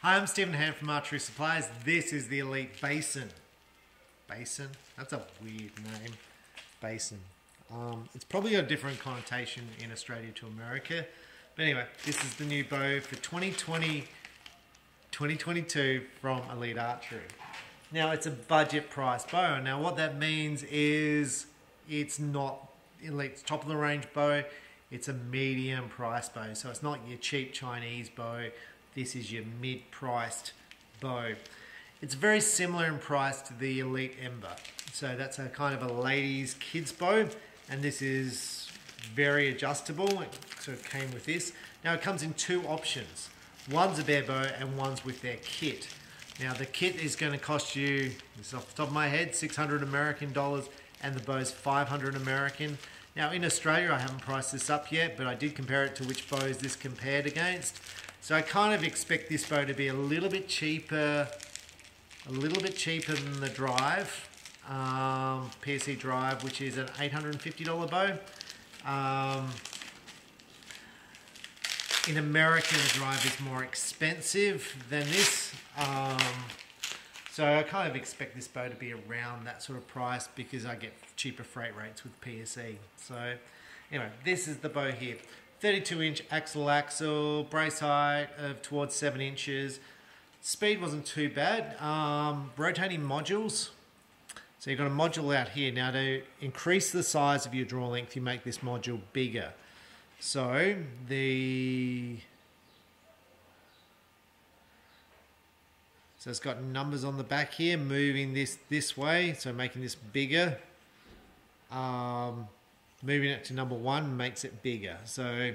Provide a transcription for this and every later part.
Hi, I'm Stephen Hand from Archery Supplies. This is the Elite Basin. Basin? That's a weird name. Basin. It's probably got a different connotation in Australia to America. But anyway, this is the new bow for 2022 from Elite Archery. Now, it's a budget price bow. Now, what that means is it's not Elite's top of the range bow. It's a medium price bow. So it's not your cheap Chinese bow. This is your mid-priced bow. It's very similar in price to the Elite Ember. So that's a kind of a ladies' kids bow, and this is very adjustable. So it came with this. Now it comes in two options. One's a bare bow and one's with their kit. Now the kit is going to cost you, this is off the top of my head, 600 American dollars, and the bow's 500 American. Now in Australia, I haven't priced this up yet, but I did compare it to which bows this compared against. So I kind of expect this bow to be a little bit cheaper than the Drive, Pse Drive, which is an $850 bow. In America, the Drive is more expensive than this. So I kind of expect this bow to be around that sort of price because I get cheaper freight rates with PSE. So anyway, this is the bow here. 32-inch axle, brace height of towards 7 inches. Speed wasn't too bad. Rotating modules. So you've got a module out here. Now to increase the size of your draw length, you make this module bigger. So it's got numbers on the back here, moving this way, so making this bigger. Moving it to number 1 makes it bigger. So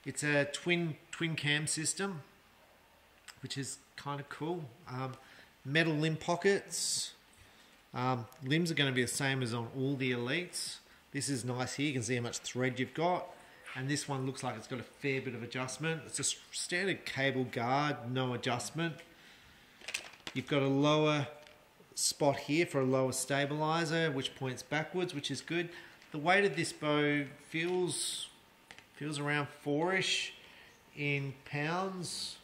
it's a twin cam system, which is kind of cool. Metal limb pockets. Limbs are going to be the same as on all the Elites. This is nice here. You can see how much thread you've got. And this one looks like it's got a fair bit of adjustment. It's a standard cable guard, no adjustment. You've got a lower spot here for a lower stabilizer, which points backwards, which is good. The weight of this bow feels around 4-ish in pounds.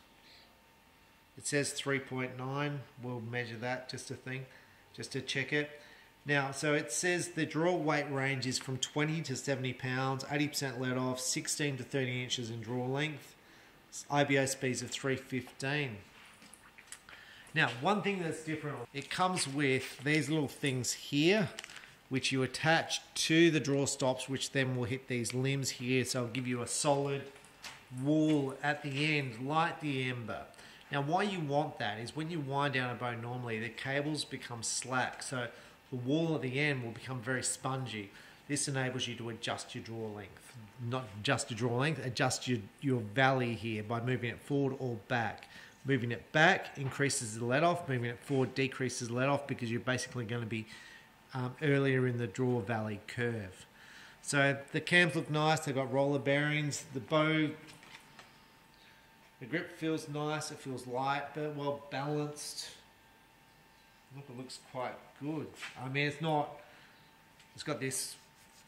It says 3.9. We'll measure that just to check it. Now, so it says the draw weight range is from 20 to 70 pounds, 80% let off, 16 to 30 inches in draw length, IBO speeds of 315. Now, one thing that's different, it comes with these little things here, which you attach to the draw stops, which then will hit these limbs here. So it'll give you a solid wall at the end, like the Ember. Now, why you want that is when you wind down a bow normally, the cables become slack. So the wall at the end will become very spongy. This enables you to adjust your draw length. Not just your draw length, adjust your valley here by moving it forward or back. Moving it back increases the let off, moving it forward decreases the let off because you're basically going to be earlier in the draw valley curve. So the cams look nice, they've got roller bearings. The bow, the grip feels nice, it feels light but well balanced. Look, it looks quite good. I mean, it's got this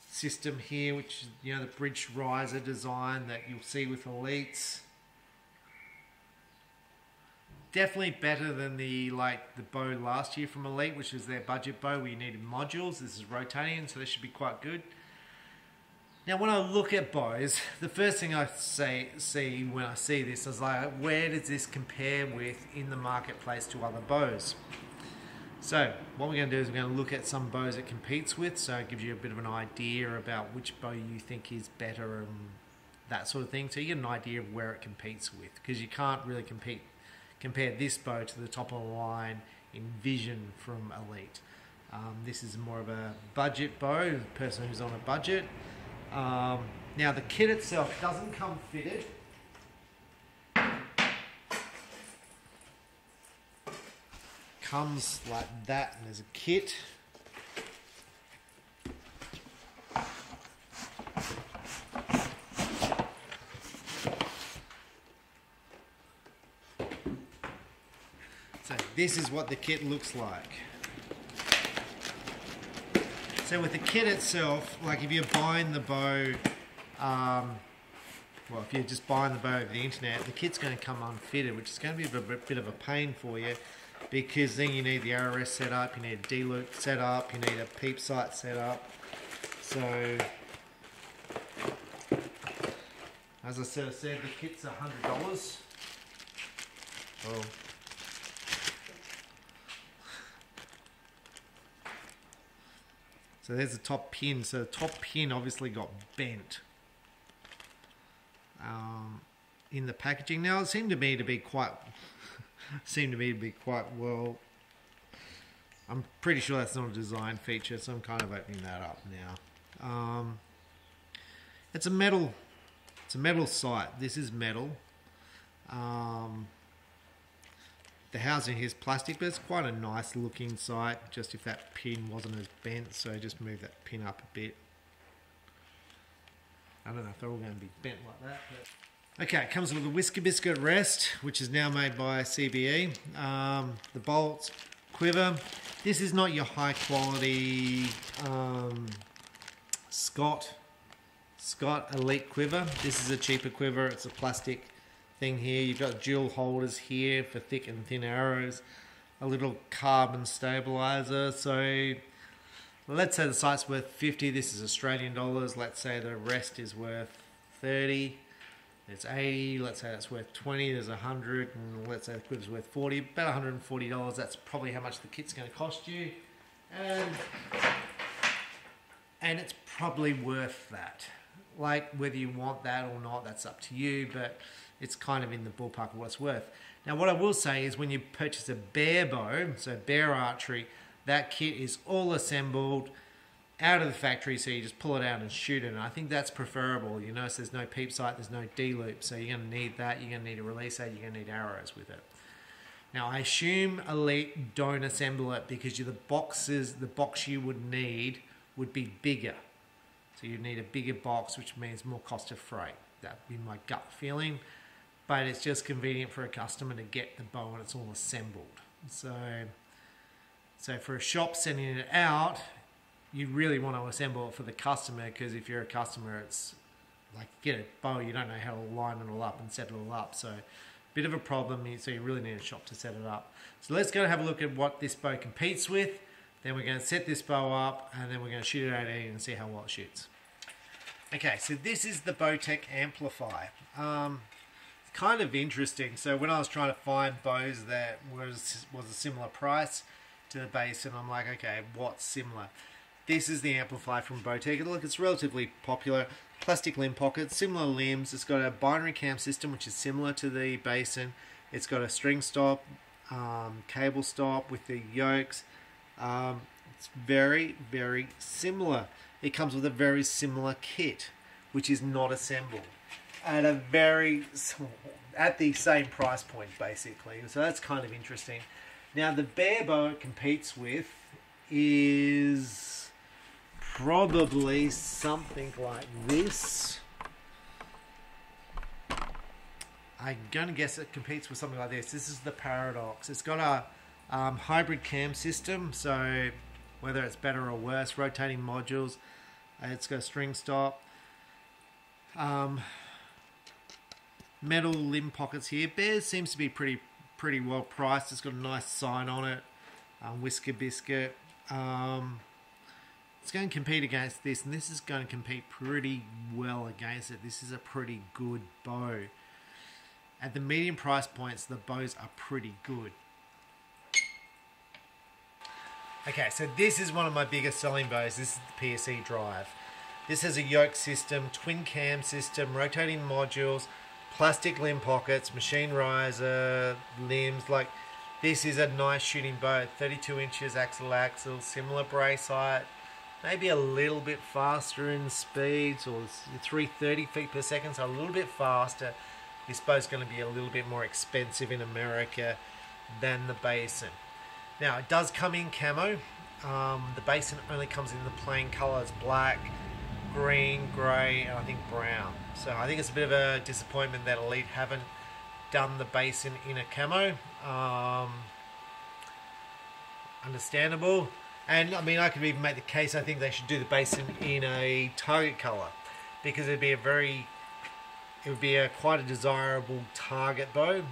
system here, which is, you know, the bridge riser design that you'll see with Elites. Definitely better than the bow last year from Elite, which was their budget bow where you needed modules. This is rotating, so this should be quite good. Now, when I look at bows, the first thing I see when I see this is like, where does this compare with in the marketplace to other bows? So what we're going to do is we're going to look at some bows it competes with, so it gives you a bit of an idea about which bow you think is better and that sort of thing. So you get an idea of where it competes with, because you can't really compare this bow to the top of the line in vision from Elite. This is more of a budget bow, person who's on a budget. Now the kit itself doesn't come fitted. Comes like that, and there's a kit. So this is what the kit looks like. So with the kit itself, like if you're buying the bow well, if you're just buying the bow over the internet, the kit's going to come unfitted, which is going to be a bit of a pain for you, because then you need the RS set up, you need a D-loop set up, you need a peep sight set up. So, as I said, the kit's $100. Well, so there's the top pin. So the top pin obviously got bent in the packaging. Now it seemed to me to be quite well. I'm pretty sure that's not a design feature, so I'm kind of opening that up now. It's a metal sight. This is metal. The housing here is plastic, but it's quite a nice looking sight, just if that pin wasn't as bent. So just move that pin up a bit. I don't know if they're all going to be bent like that. But... Okay, it comes with a Whisker Biscuit rest, which is now made by CBE. The bolts, quiver. This is not your high quality Scott Elite quiver. This is a cheaper quiver. It's a plastic thing here. You've got dual holders here for thick and thin arrows, a little carbon stabilizer. So let's say the sight's worth 50. This is Australian dollars. Let's say the rest is worth 30. It's 80. Let's say that's worth 20. There's 100, and let's say the quiver's worth 40. About $140. That's probably how much the kit's going to cost you, and it's probably worth that. Like, whether you want that or not, that's up to you, but it's kind of in the ballpark of what it's worth. Now, what I will say is when you purchase a bear bow, so bear archery, that kit is all assembled out of the factory, so you just pull it out and shoot it, and I think that's preferable. You notice there's no peep sight, there's no D-loop, so you're going to need that, you're going to need a release aid, you're going to need arrows with it. Now, I assume Elite don't assemble it because the box you would need would be bigger. So you need a bigger box, which means more cost of freight. That would be my gut feeling. But it's just convenient for a customer to get the bow when it's all assembled. So for a shop sending it out, you really want to assemble it for the customer, because if you're a customer, it's like, get a bow, you don't know how to line it all up and set it all up. So bit of a problem, so you really need a shop to set it up. So let's go and have a look at what this bow competes with. Then we're going to set this bow up, and then we're going to shoot it at 80 and see how well it shoots. Okay, so this is the Bowtech Amplify. It's kind of interesting. So when I was trying to find bows that was a similar price to the Basin, I'm like, okay, what's similar? This is the Amplify from Bowtech. Look, it's relatively popular. Plastic limb pockets, similar limbs. It's got a binary cam system, which is similar to the Basin. It's got a string stop, cable stop with the yokes. It's very, very similar. It comes with a very similar kit, which is not assembled, at the same price point, basically. So that's kind of interesting. Now, the bear bow it competes with is probably something like this. I'm going to guess it competes with something like this. This is the Paradox. It's got a hybrid cam system, so whether it's better or worse, rotating modules. It's got a string stop, metal limb pockets here. Bears seems to be pretty well priced. It's got a nice sign on it. Whisker Biscuit. It's going to compete against this, and this is going to compete pretty well against it. This is a pretty good bow. At the medium price points, the bows are pretty good. Okay, so this is one of my biggest selling bows. This is the Pse Drive. This has a yoke system, twin cam system, rotating modules, plastic limb pockets, machine riser, limbs. Like, this is a nice shooting bow. 32 inches axle, similar brace height, maybe a little bit faster in speeds, or 330 feet per second, so a little bit faster. This bow's going to be a little bit more expensive in America than the Basin. Now, it does come in camo. The Basin only comes in the plain colours: black, green, grey, and I think brown. So I think it's a bit of a disappointment that Elite haven't done the Basin in a camo. Understandable. And I mean, I could even make the case, I think they should do the Basin in a target colour, because it'd be a very it would be quite a desirable target bow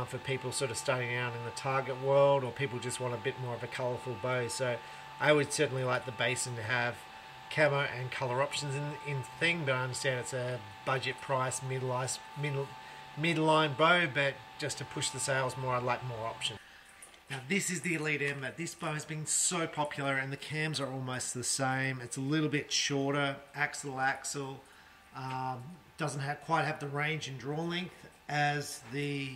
for people sort of starting out in the target world, or people just want a bit more of a colourful bow. So I would certainly like the Basin to have camo and colour options in the thing, but I understand it's a budget price midline bow, but just to push the sales more, I'd like more options. Now this is the Elite Ember. This bow has been so popular and the cams are almost the same. It's a little bit shorter, axle, doesn't quite have the range and draw length as the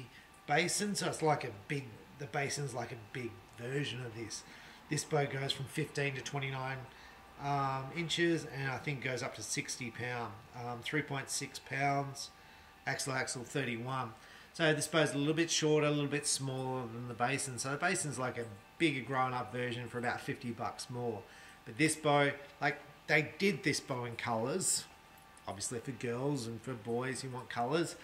Basin, so it's like the Basin's like a big version of this. This bow goes from 15 to 29 inches, and I think goes up to 60 pound, 3.6 pounds, axle 31. So this bow's a little bit shorter, a little bit smaller than the Basin. So the Basin's like a bigger grown up version for about $50 more. But this bow, like they did this bow in colours, obviously for girls and for boys who want colours.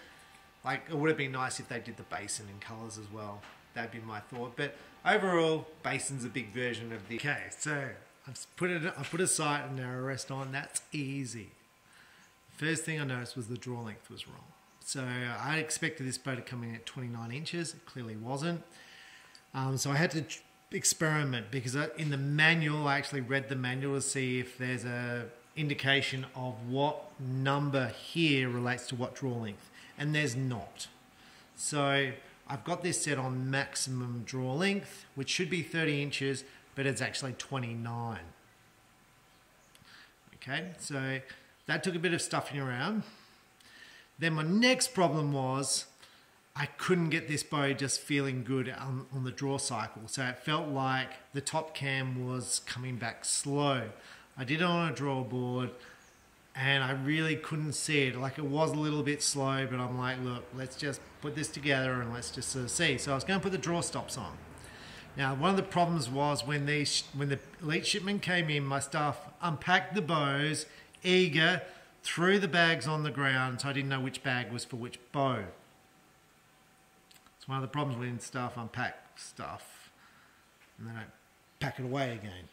Like it would have been nice if they did the Basin in colours as well. That'd be my thought. But overall, Basin's a big version of the... Okay, so I put a sight and narrow rest on. That's easy. First thing I noticed was the draw length was wrong. So I expected this bow to come in at 29 inches. It clearly wasn't. So I had to experiment, because in the manual, I actually read the manual to see if there's a indication of what number here relates to what draw length. And there's not. So I've got this set on maximum draw length, which should be 30 inches, but it's actually 29. Okay, so that took a bit of stuffing around. Then my next problem was I couldn't get this bow just feeling good on the draw cycle. So it felt like the top cam was coming back slow. I did it on a draw board and I really couldn't see it. Like it was a little bit slow, but I'm like, look, let's just put this together and let's just sort of see. So I was going to put the draw stops on. Now, one of the problems was when the Elite shipment came in, my staff unpacked the bows, eager, threw the bags on the ground, so I didn't know which bag was for which bow. It's one of the problems when staff unpack stuff and they don't pack it away again.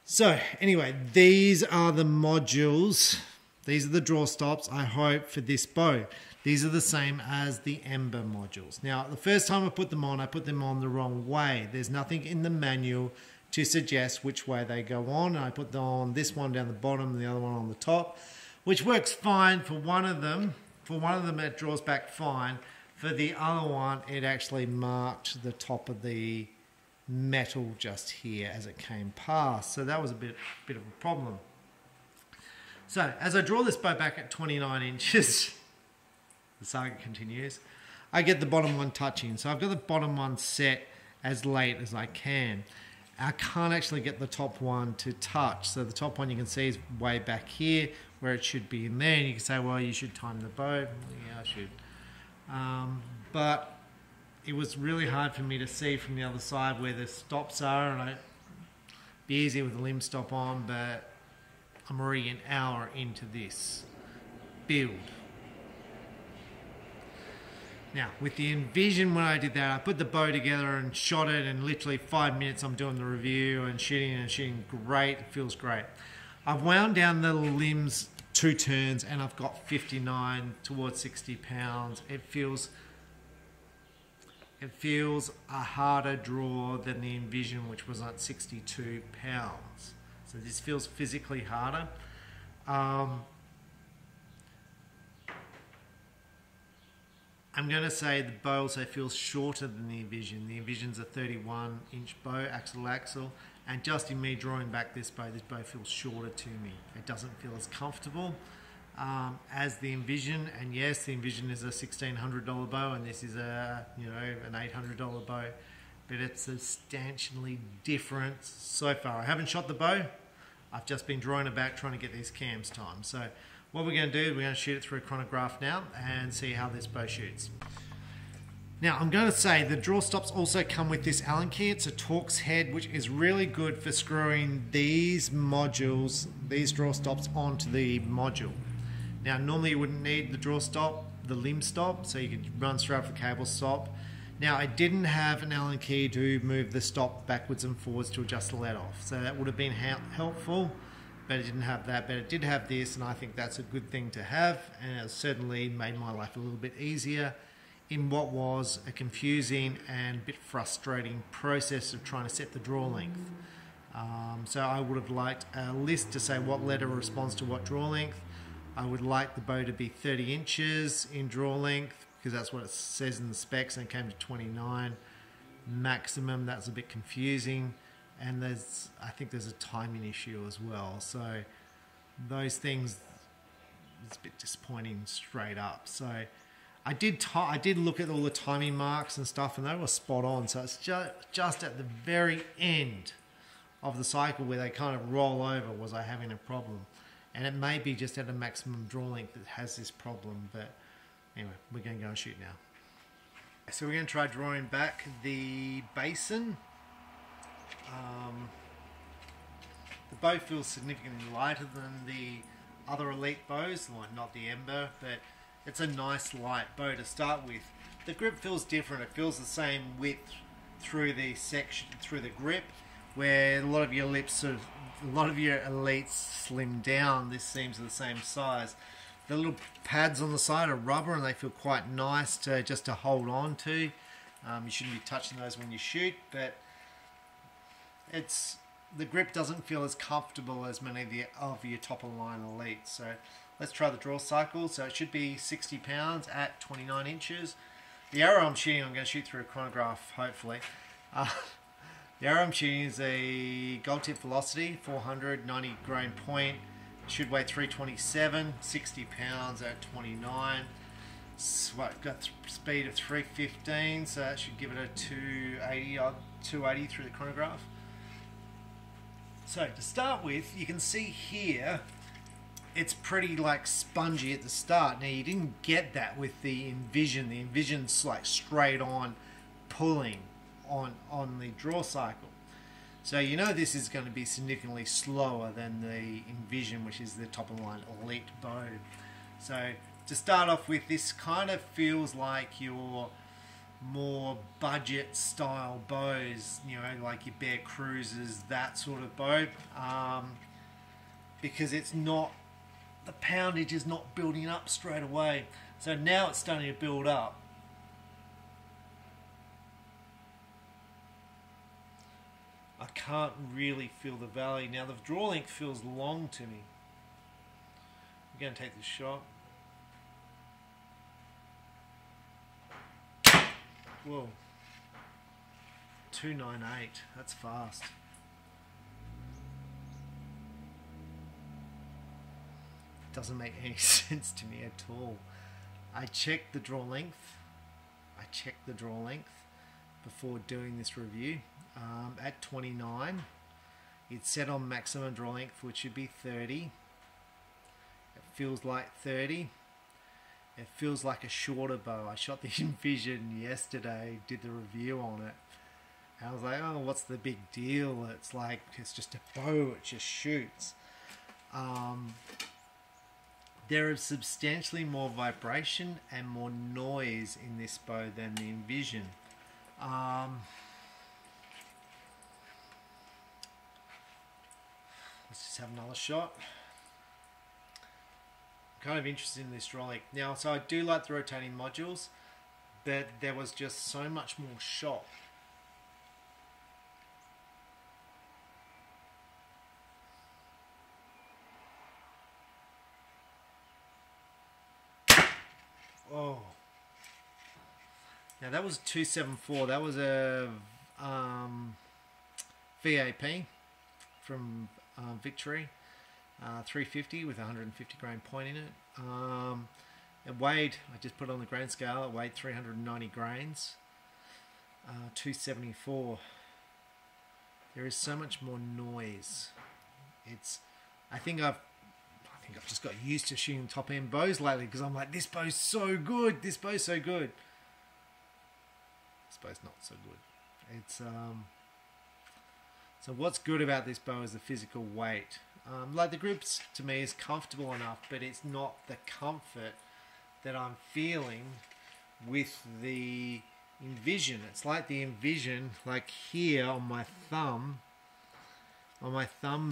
So anyway, these are the modules. These are the draw stops, I hope, for this bow. These are the same as the Ember modules. Now, the first time I put them on the wrong way. There's nothing in the manual to suggest which way they go on. And I put them on this one down the bottom and the other one on the top, which works fine for one of them. For one of them, it draws back fine. For the other one, it actually marked the top of the metal just here as it came past. So that was a bit of a problem. So as I draw this bow back at 29 inches, the saga continues, I get the bottom one touching. So I've got the bottom one set as late as I can. I can't actually get the top one to touch. So the top one you can see is way back here where it should be in there. And you can say, well, you should time the bow. Yeah, I should. But it was really hard for me to see from the other side where the stops are. And it'd be easier with the limb stop on, but I'm already an hour into this build. Now, with the Envision, when I did that, I put the bow together and shot it, and literally 5 minutes I'm doing the review and shooting great. It feels great. I've wound down the limbs 2 turns and I've got 59 towards 60 pounds. It feels a harder draw than the Envision, which was at 62 pounds. So this feels physically harder. I'm going to say the bow also feels shorter than the Envision. The Envision's a 31-inch bow, axle, and just in me drawing back this bow feels shorter to me. It doesn't feel as comfortable as the Envision, and yes, the Envision is a $1,600 bow, and this is an $800 bow, but it's substantially different so far. I haven't shot the bow. I've just been drawing it back, trying to get these cams timed. So what we're going to do, we're going to shoot it through a chronograph now and see how this bow shoots. Now, I'm going to say the draw stops also come with this Allen key. It's a Torx head, which is really good for screwing these modules, these draw stops onto the module. Now, normally you wouldn't need the draw stop, the limb stop, so you could run straight off the cable stop. Now, I didn't have an Allen key to move the stop backwards and forwards to adjust the let off, so that would have been helpful. but it didn't have that. But it did have this, and I think that's a good thing to have, and it certainly made my life a little bit easier in what was a confusing and a bit frustrating process of trying to set the draw length. So I would have liked a list to say what letter responds to what draw length. I would like the bow to be 30 inches in draw length, because that's what it says in the specs, and it came to 29 maximum. That's a bit confusing, and I think there's a timing issue as well. So those things, it's a bit disappointing straight up. So I did look at all the timing marks and stuff, and they were spot on. So it's just at the very end of the cycle where they kind of roll over was I having a problem. And it may be just at a maximum draw length that has this problem, but anyway, we're going to go and shoot now. So we're going to try drawing back the basin. The bow feels significantly lighter than the other Elite bows, like not the Ember, but it's a nice light bow to start with. The grip feels different. It feels the same width through the section, through the grip, where a lot of your Elites slim down. This seems the same size. The little pads on the side are rubber, and they feel quite nice just to hold on to. You shouldn't be touching those when you shoot, but the grip doesn't feel as comfortable as many of your top of the line Elites. So let's try the draw cycle. So it should be 60 pounds at 29 inches. The arrow I'm shooting, I'm going to shoot through a chronograph, hopefully. The arrow I'm shooting is a gold tip velocity, 490 grain point. It should weigh 327, 60 pounds at 29. So I've got speed of 315, so that should give it a 280 through the chronograph. So to start with, you can see here, it's pretty like spongy at the start. Now you didn't get that with the Envision. The Envision's like straight on pulling on the draw cycle. So you know this is going to be significantly slower than the Envision, which is the top of the line Elite bow. So to start off with, this kind of feels like your more budget style bows, you know, like your Bear Cruisers, that sort of bow, because it's not, the poundage is not building up straight away. So now it's starting to build up. I can't really feel the valley. Now the draw length feels long to me. I'm going to take this shot. Whoa. 298. That's fast. Doesn't make any sense to me at all. I checked the draw length. Before doing this review. At 29, it's set on maximum draw length, which should be 30. It feels like 30. It feels like a shorter bow. I shot the Envision yesterday, did the review on it. And I was like, oh, what's the big deal? It's like, it's just a bow, it just shoots. There is substantially more vibration and more noise in this bow than the Envision. Let's just have another shot. I'm kind of interested in this draw length. Now, so I do like the rotating modules, but there was just so much more shot. Oh. Now that was 274. That was a VAP from Victory, 350 with 150 grain point in it. It weighed, I just put it on the grain scale, it weighed 390 grains. 274. There is so much more noise. I think I've just got used to shooting top end bows lately, because I'm like, this bow's so good, this bow's so good. This bow's not so good. It's so what's good about this bow is the physical weight. Like the grips to me is comfortable enough, but it's not the comfort that I'm feeling with the Envision. It's like the Envision, like here on my thumb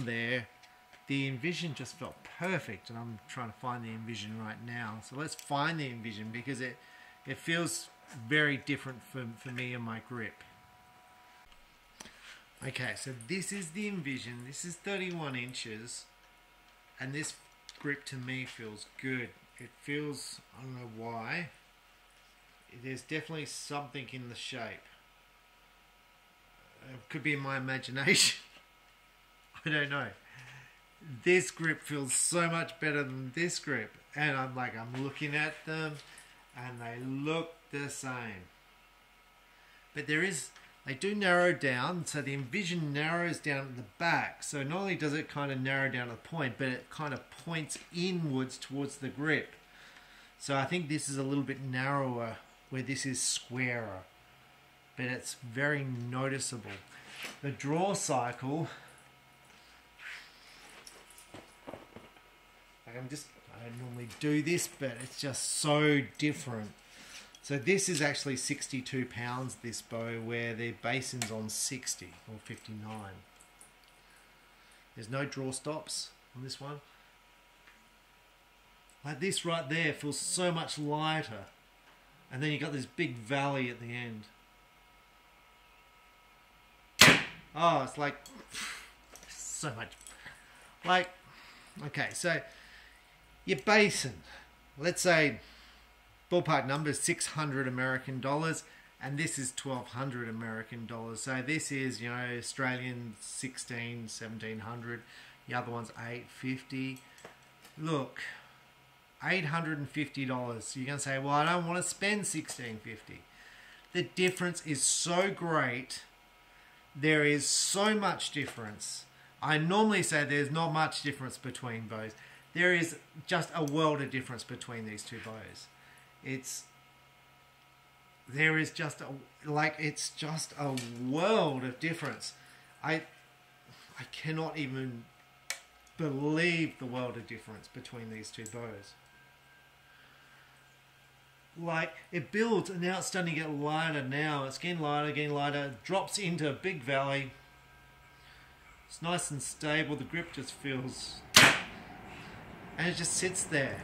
there, the Envision just felt perfect, and I'm trying to find the Envision right now. So let's find the Envision, because it feels very different for me and my grip. Okay, so this is the Envision. This is 31 inches, and this grip to me feels good. It feels, I don't know why, there's definitely something in the shape. It could be in my imagination. I don't know. This grip feels so much better than this grip, and I'm looking at them and they look the same, but they do narrow down. So the Envision narrows down at the back, so not only does it kind of narrow down to the point, but it kind of points inwards towards the grip. So I think this is a little bit narrower, where this is squarer, but it's very noticeable. The draw cycle, I don't normally do this, but it's just so different. So this is actually 62 pounds, this bow, where the basin's on 60 or 59. There's no draw stops on this one. Like this right there feels so much lighter. And then you got this big valley at the end. Oh, it's like so much. Like, okay, so your basin, let's say ballpark number is 600 American dollars, and this is 1200 American dollars. So this is, you know, Australian 1700. The other one's 850. Look, $850. You're going to say, well, I don't want to spend $16.50. The difference is so great. There is so much difference. I normally say there's not much difference between bows. There is just a world of difference between these two bows. It's just a world of difference. I cannot even believe the world of difference between these two bows. Like, it builds, and now it's starting to get lighter now. It's getting lighter, drops into a big valley. It's nice and stable. The grip just feels, and it just sits there.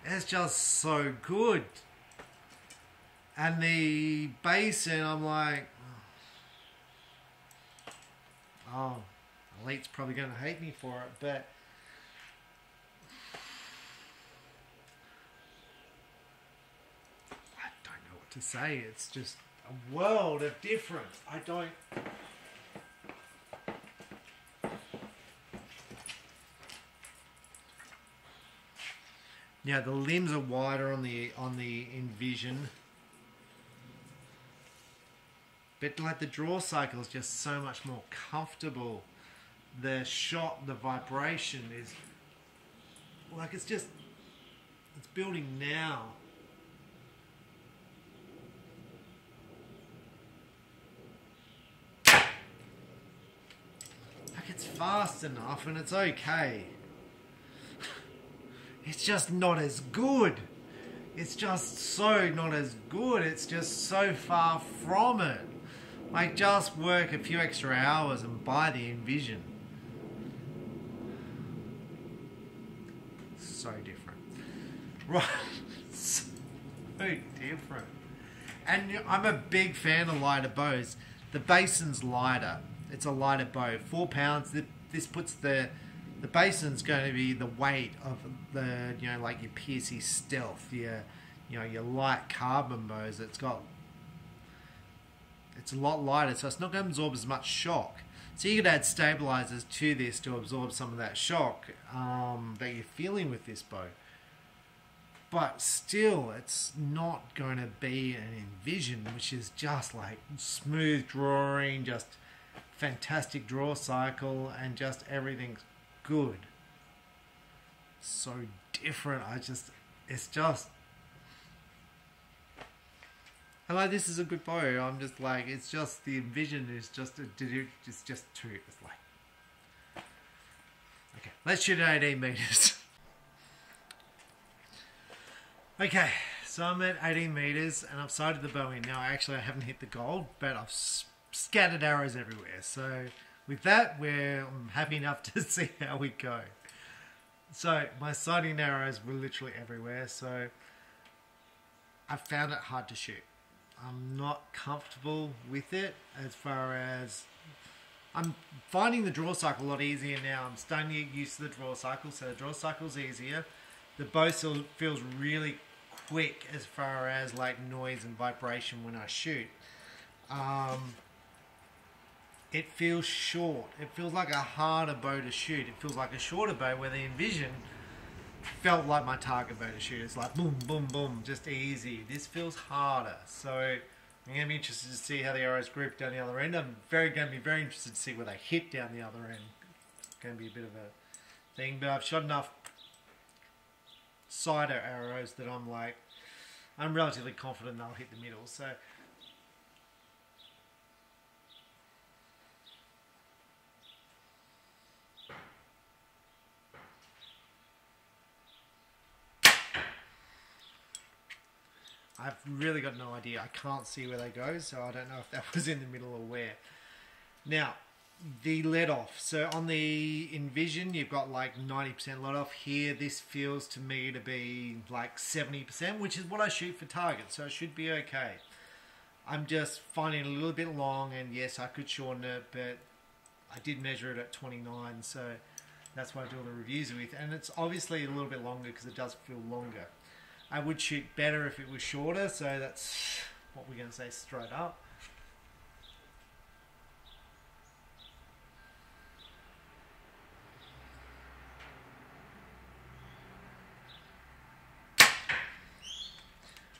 It's just so good. And the basin, I'm like, oh, Elite's probably going to hate me for it, but I don't know what to say. It's just a world of difference. Now the limbs are wider on the Envision, but like the draw cycle is just so much more comfortable. The shot, the vibration is like it's building now. Like it's fast enough and it's okay. It's just not as good. It's just so not as good. It's just so far from it. Like, just work a few extra hours and buy the Envision. So different. Right. So different. And I'm a big fan of lighter bows. The basin's lighter. It's a lighter bow. 4 pounds. This puts the basin's going to be the weight of the, you know, like your Pse Stealth, your light carbon bows. It's a lot lighter, so it's not going to absorb as much shock. So you could add stabilizers to this to absorb some of that shock that you're feeling with this bow. But still, it's not going to be an Envision, which is just like smooth drawing, just fantastic draw cycle, and just everything's good. So different. And like, this is a good bow. I'm just like, it's just the Envision is just too. It's like, okay, let's shoot at 18 meters. Okay, so I'm at 18 meters and I've sighted the bow in. Now, actually, I haven't hit the gold, but I've scattered arrows everywhere. So with that, I'm happy enough to see how we go. So my sighting arrows were literally everywhere, so I found it hard to shoot. I'm not comfortable with it as far as... I'm finding the draw cycle a lot easier now. I'm starting to get used to the draw cycle, so the draw cycle's easier. The bow still feels really quick as far as like noise and vibration when I shoot. It feels short. It feels like a harder bow to shoot. It feels like a shorter bow, where the Envision felt like my target bow to shoot. It's like boom, boom, boom, just easy. This feels harder. So I'm going to be interested to see how the arrows group down the other end. I'm going to be very interested to see where they hit down the other end. It's going to be a bit of a thing, but I've shot enough cider arrows that I'm relatively confident they'll hit the middle. So I've really got no idea. I can't see where they go, so I don't know if that was in the middle or where. Now, the let off. So on the Envision, you've got like 90% let off. Here, this feels to me to be like 70%, which is what I shoot for target, so it should be okay. I'm just finding it a little bit long, and yes, I could shorten it, but I did measure it at 29, so that's what I do all the reviews with. And it's obviously a little bit longer because it does feel longer. I would shoot better if it was shorter, so that's what we're going to say straight up.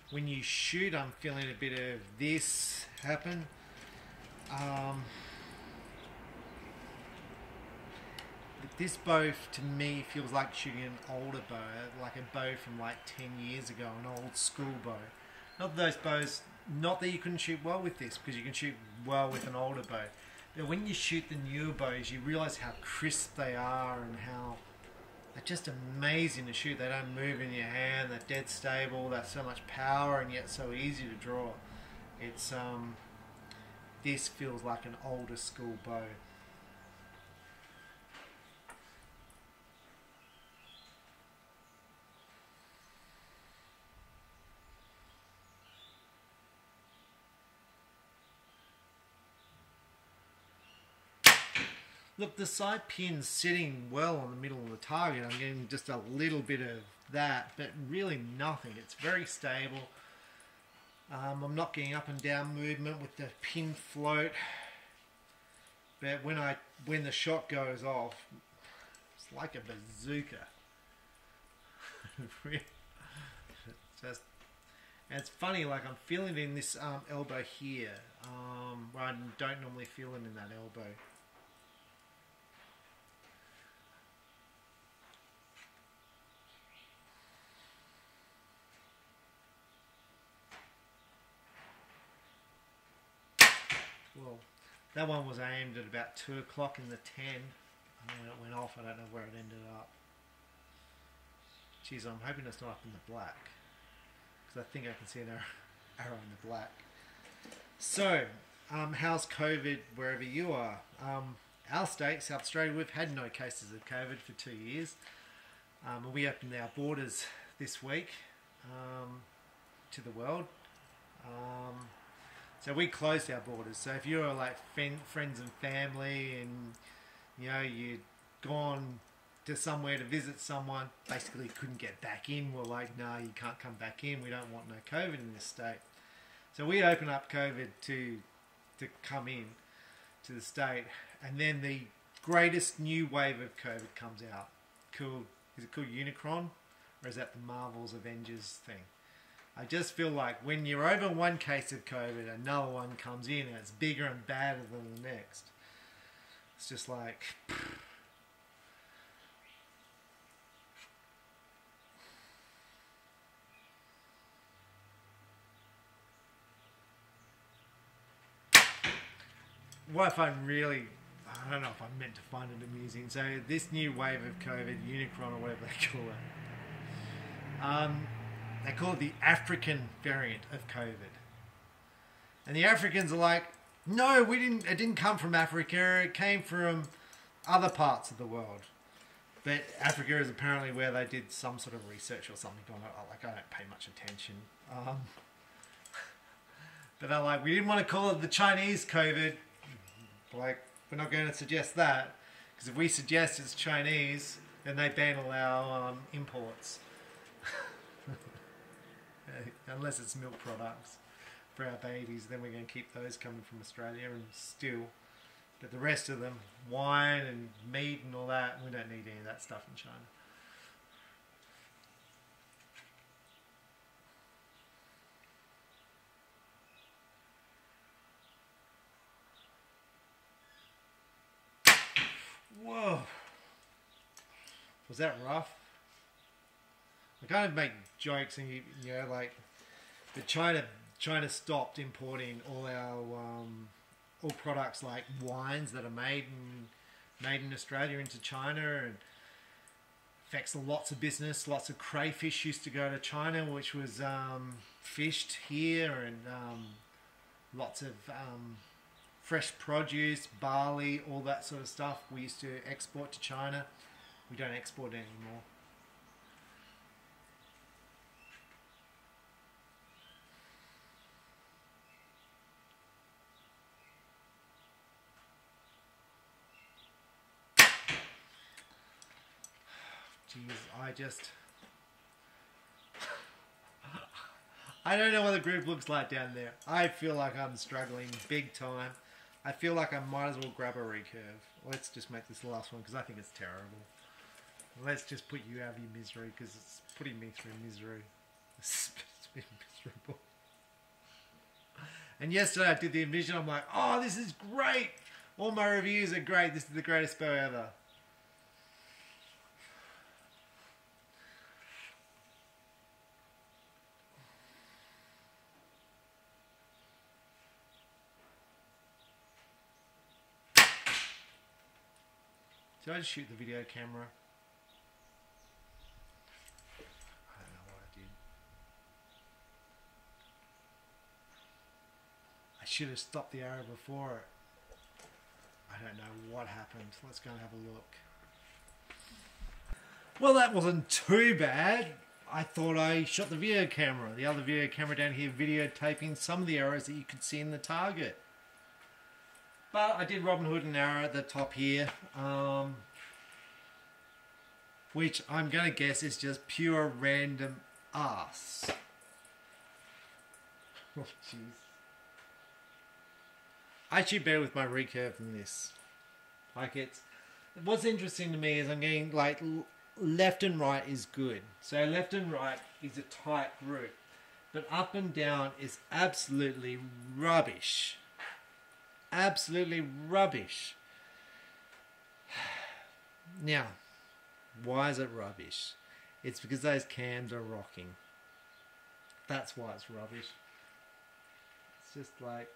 When you shoot, I'm feeling a bit of this happen. This bow to me feels like shooting an older bow, like a bow from like 10 years ago, an old school bow. Not those bows, not that you couldn't shoot well with this, because you can shoot well with an older bow. But when you shoot the newer bows, you realise how crisp they are and how they're just amazing to shoot. They don't move in your hand, they're dead stable, they're so much power and yet so easy to draw. It's this feels like an older school bow. Look, the side pin's sitting well on the middle of the target. I'm getting just a little bit of that, but really nothing. It's very stable. I'm not getting up and down movement with the pin float. But when the shot goes off, it's like a bazooka. And it's funny, like I'm feeling it in this elbow here, where I don't normally feel it in that elbow. Well, that one was aimed at about 2 o'clock in the 10, and when it went off, I don't know where it ended up. Geez, I'm hoping it's not up in the black, because I think I can see an arrow in the black. So, how's COVID wherever you are? Our state, South Australia, we've had no cases of COVID for 2 years. We opened our borders this week to the world. So we closed our borders. So if you're like friends and family, and you know you'd gone to somewhere to visit someone, basically couldn't get back in. We're like, no, you can't come back in. We don't want no COVID in this state. So we open up COVID to come in to the state, and then the greatest new wave of COVID comes out. Cool. Is it called Unicron, or is that the Marvel's Avengers thing? I just feel like when you're over one case of COVID, another one comes in and it's bigger and badder than the next. It's just like... What I find really... I don't know if I'm meant to find it amusing. So this new wave of COVID, Unicron or whatever they call it, they call it the African variant of COVID. And the Africans are like, No, we didn't. It didn't come from Africa. It came from other parts of the world. But Africa is apparently where they did some sort of research or something on it. Like, I don't pay much attention. But they're like, we didn't want to call it the Chinese COVID. Like, we're not going to suggest that. Because if we suggest it's Chinese, then they ban all our imports. Unless it's milk products for our babies, then we're going to keep those coming from Australia and still. But the rest of them, wine and meat and all that, we don't need any of that stuff in China. Whoa. Was that rough? I kind of make jokes and you know, like, but China stopped importing all our all products like wines that are made in Australia into China, and affects lots of business. Lots of crayfish used to go to China, which was fished here, and lots of fresh produce, barley, all that sort of stuff we used to export to China. We don't export it anymore. Jeez, I don't know what the group looks like down there. I feel like I'm struggling big time. I feel like I might as well grab a recurve. Let's just make this the last one because I think it's terrible. Let's just put you out of your misery because it's putting me through misery. It's been miserable. And yesterday I did the Envision. I'm like, oh, this is great. All my reviews are great. This is the greatest bow ever. Did I just shoot the video camera? I don't know what I did. I should have stopped the arrow before it. I don't know what happened. Let's go and have a look. Well, that wasn't too bad. I thought I shot the video camera. The other video camera down here videotaping some of the arrows that you could see in the target. But I did Robin Hood an arrow at the top here, which I'm going to guess is just pure random ass. Oh, jeez. I shoot better with my recurve than this. Like, what's interesting to me is I'm getting, like, left and right is good. So left and right is a tight group. But up and down is absolutely rubbish. Absolutely rubbish. Now, why is it rubbish? It's because those cams are rocking. That's why it's rubbish. It's just like...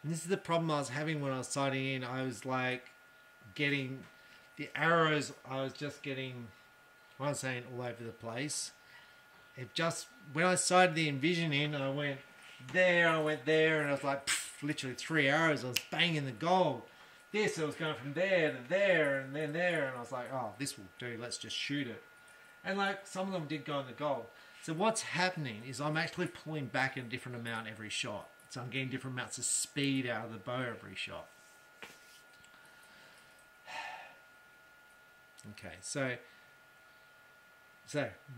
And this is the problem I was having when I was sighting in. I was like getting... The arrows, I was just getting... What I'm saying, all over the place. It just... When I sighted the Envision in, I went there, and I was like... Pfft, literally 3 arrows. I was banging the gold. This, I was going from there to there and then there, and I was like, oh, this will do, let's just shoot it. And like, some of them did go in the gold. So what's happening is I'm actually pulling back a different amount every shot. So I'm getting different amounts of speed out of the bow every shot. Okay, so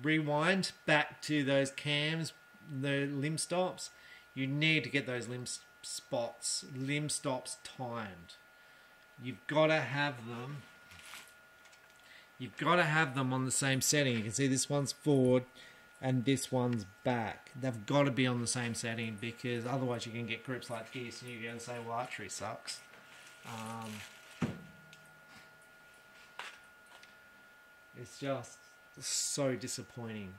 rewind back to those cams, the limb stops. You need to get those limb stops timed. You've got to have them. You've got to have them on the same setting. You can see this one's forward and this one's back. They've got to be on the same setting because otherwise you can get groups like this and you're going to say, well, archery sucks. It's just so disappointing.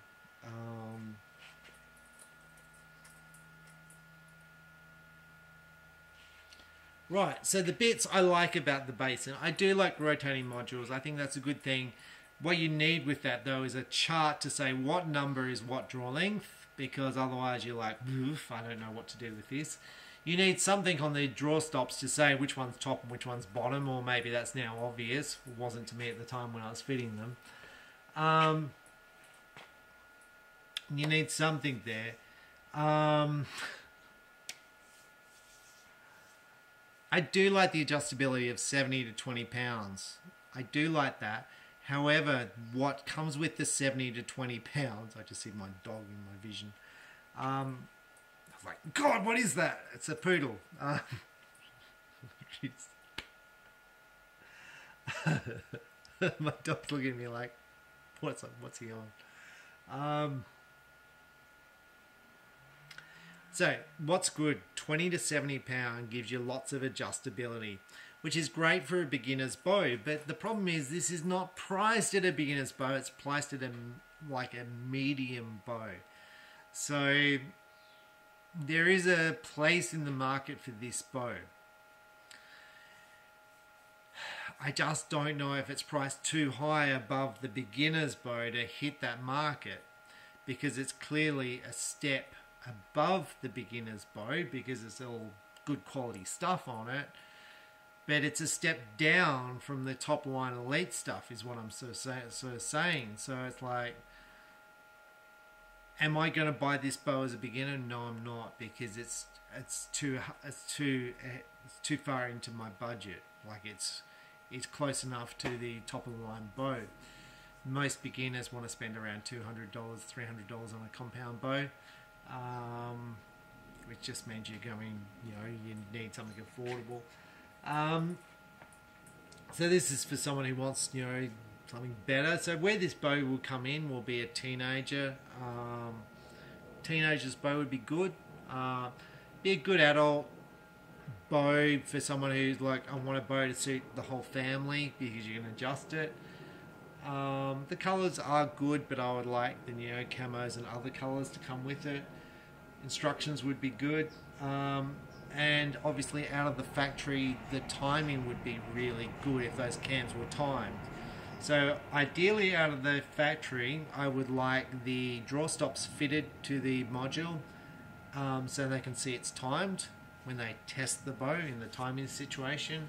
Right, so the bits I like about the Basin, I do like rotating modules. I think that's a good thing. What you need with that, though, is a chart to say what number is what draw length, because otherwise you're like, oof, I don't know what to do with this. You need something on the draw stops to say which one's top and which one's bottom, or maybe that's now obvious. It wasn't to me at the time when I was fitting them. You need something there. I do like the adjustability of 70 to 20 pounds. I do like that. However, what comes with the 70 to 20 pounds, I just see my dog in my vision. I was like, God, what is that? It's a poodle. My dog's looking at me like, what's he on? So, what's good? 20 to 70 pound gives you lots of adjustability, which is great for a beginner's bow. But the problem is this is not priced at a beginner's bow. It's priced at a medium bow. So, there is a place in the market for this bow. I just don't know if it's priced too high above the beginner's bow to hit that market, because it's clearly a step above the beginner's bow because it's all good quality stuff on it, but it's a step down from the top line elite stuff is what I'm sort of saying. So it's like, am I going to buy this bow as a beginner? No, I'm not, because it's too far into my budget. Like it's close enough to the top of the line bow. Most beginners want to spend around $200, $300 on a compound bow, which just means you're going, you need something affordable. So this is for someone who wants, something better. So where this bow will come in will be a teenager. Teenager's bow would be good. Be a good adult bow for someone who's like, I want a bow to suit the whole family because you can adjust it. The colours are good, but I would like the neo camos and other colours to come with it. Instructions would be good. And obviously out of the factory, the timing would be really good if those cams were timed. So ideally out of the factory, I would like the draw stops fitted to the module, so they can see it's timed when they test the bow in the timing situation,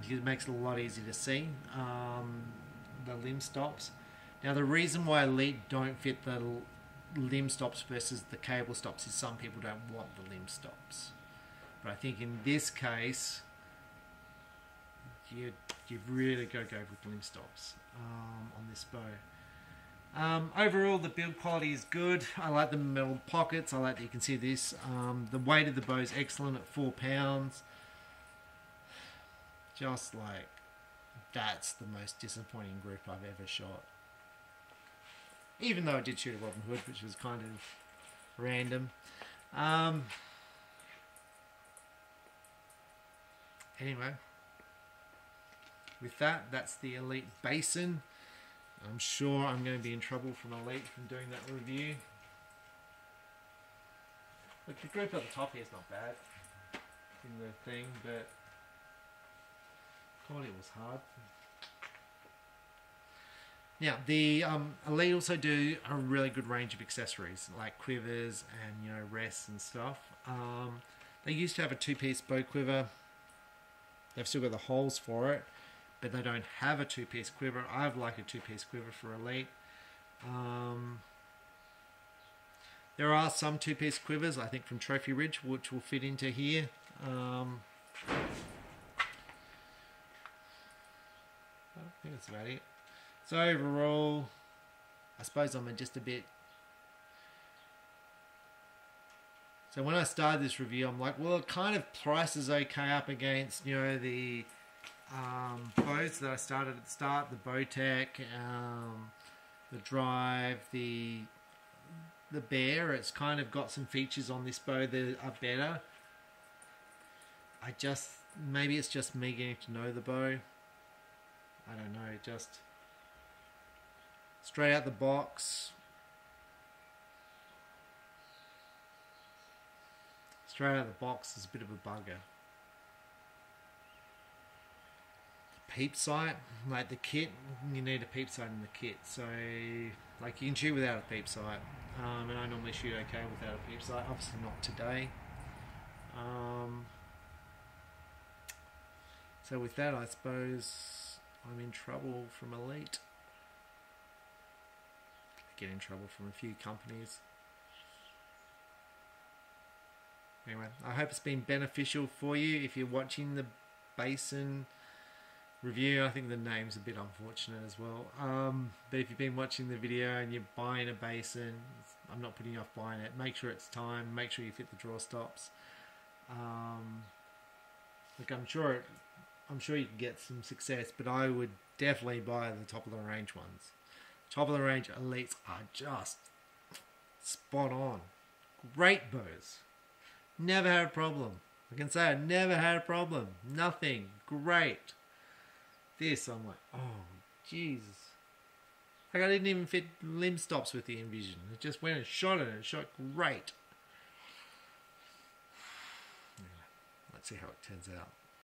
because it makes it a lot easier to see the limb stops. Now the reason why Elite don't fit the limb stops versus the cable stops is some people don't want the limb stops. But I think in this case, you've really got to go with limb stops on this bow. Overall, the build quality is good. I like the metal pockets. I like that you can see this. The weight of the bow is excellent at 4 pounds. Just like, that's the most disappointing group I've ever shot. Even though I did shoot a Robin Hood, which was kind of random. Anyway, with that, that's the Elite Basin. I'm sure I'm going to be in trouble from Elite from doing that review. Look, the group at the top here is not bad in the thing, but quality was hard. Now, the Elite also do a really good range of accessories, like quivers and, rests and stuff. They used to have a 2-piece bow quiver. They've still got the holes for it, but they don't have a 2-piece quiver. I'd like a 2-piece quiver for Elite. There are some 2-piece quivers, I think from Trophy Ridge, which will fit into here. I think that's about it. So overall, I suppose I'm just a bit... So when I started this review, I'm like, well, it kind of prices okay up against, the bows that I started at the start, the Bowtech, the Drive, the Bear. It's kind of got some features on this bow that are better. Maybe it's just me getting to know the bow. I don't know, just straight out the box. Straight out of the box is a bit of a bugger. Peep sight, like the kit, you need a peep sight in the kit. So, like, you can shoot without a peep sight, and I normally shoot okay without a peep sight. Obviously not today. So with that, I suppose I'm in trouble from Elite. I get in trouble from a few companies. Anyway, I hope it's been beneficial for you. If you're watching the Basin review, I think the name's a bit unfortunate as well. But if you've been watching the video and you're buying a Basin, I'm not putting you off buying it. Make sure it's time. Make sure you fit the draw stops. Look, I'm sure you can get some success, but I would definitely buy the top of the range ones. Top of the range Elites are just spot on. Great bows. Never had a problem. I can say I never had a problem. Nothing. Great. This, I'm like, oh, Jesus. Like, I didn't even fit limb stops with the Envision. It just went and shot it, and it shot great. Anyway, let's see how it turns out.